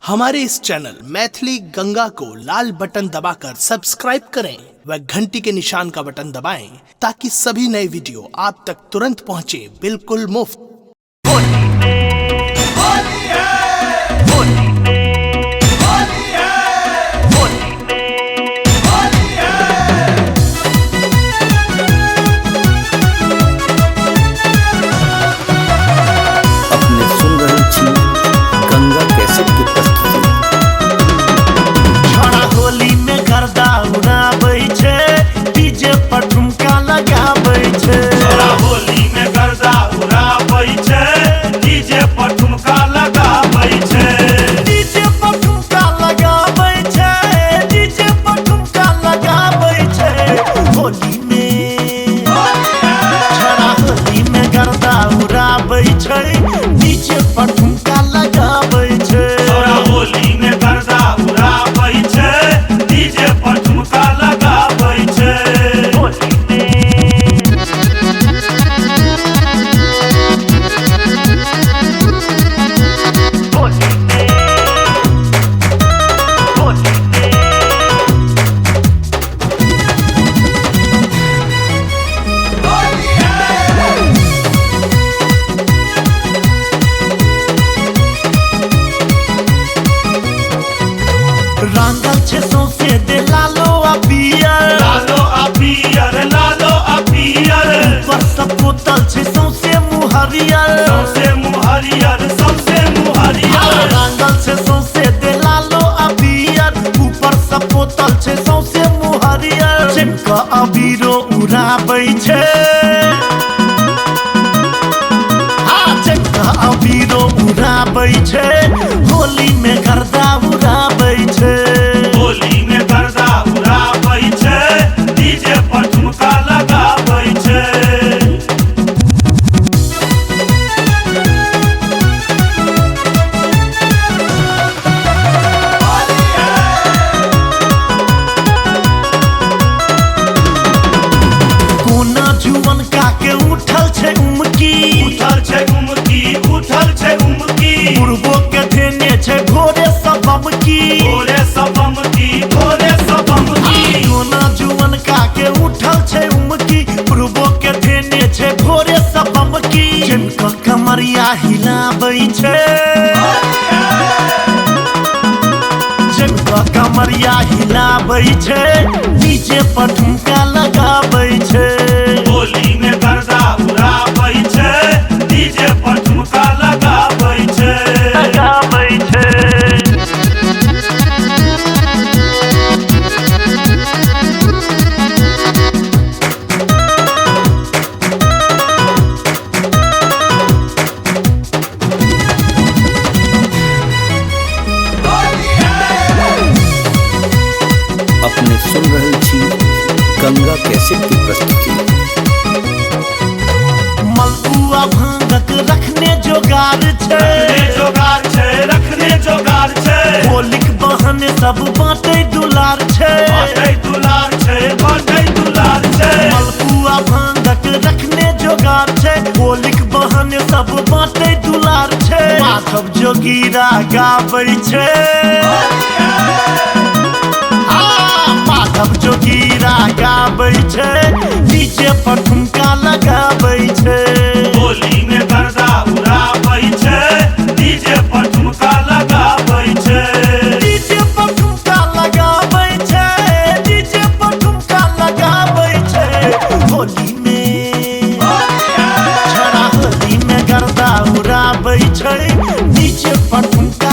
हमारे इस चैनल मैथिली गंगा को लाल बटन दबाकर सब्सक्राइब करें व घंटी के निशान का बटन दबाएं ताकि सभी नए वीडियो आप तक तुरंत पहुंचे बिल्कुल मुफ्त। होली में गर्दा उड़ाबै छै, डीजे पर ठुमका लगाबै छै। होली में गर्दा उड़ाबै छै, डीजे पर ठुमका लगाबै छै। डीजे पर ठुमका लगाबै छै, डीजे पर ठुमका लगाबै छै। होली में छड़ा होली में गर्दा उड़ाबै छै, डीजे पर ठुमका लगाबै छै। होली में गर्दा उड़ाबै छै, डीजे पर ठुमका लगाबै छै। रंगल छै सौंसे दे लालो आ पियर, लालो आ पियर, लालो आ पियर। ऊपर सब बोतल छै सौंसे मुहरियर, सौंसे मुहरियर, सौंसे मुहरियर। रंगल छै सौंसे दे लालो आ पियर, ऊपर सब बोतल छै सौंसे मुहरियर। चिमका अबीरो उड़ाबै छै, चिमका अबीरो उड़ाबै छै। होली में गर्दा उड़ाबै छै। होली में गर्दा उड़ाबै छै, डीजे पर ठुमका लगाबै छै। कोना जुवन का के उठल छै उमकी, उठल छै उमकी, उठल छै उमकी। पूर्वो के धेने छै भोरे सबम की, भोरे सबम की, भोरे सबम की। कोना जुवन का के उठल छै उमकी, पूर्वो के धेने छै भोरे सबम की। जिनका कमरिया हिलाबै छै, जिनका कमरिया हिलाबै छै, डीजे पर ठुमका लगाबै छै। होली में गर्दा उड़ाबै छै, डीजे पर ठुमका लगाबै छै। लगाबै छै। अपने सुन रहल छी गंगा कैसेट की प्रस्तुति। मलपुआ भांगक रखने जोगार छै, रखने जोगार छै, रखने जोगार छै। होलिक बहने सब बाँटै दुलार छै, बाँटै दुलार छै, बाँटै दुलार छै। मलपुआ भांगक रखने जोगार छै, होलिक बहने सब बाँटै दुलार छै। माधव जोगीरा गाबै छै, माधव जोगीरा गाबै छै, डीजे पर ठुमका लगाबै छै। होली में गर्दा उड़ाबै छै, डीजे पर ठुमका लगाबै छै। डीजे पर ठुमका लगाबै छै, डीजे पर ठुमका लगाबै छै। होली में छड़ा होली में गर्दा उड़ाबै छै, डीजे पर ठुमका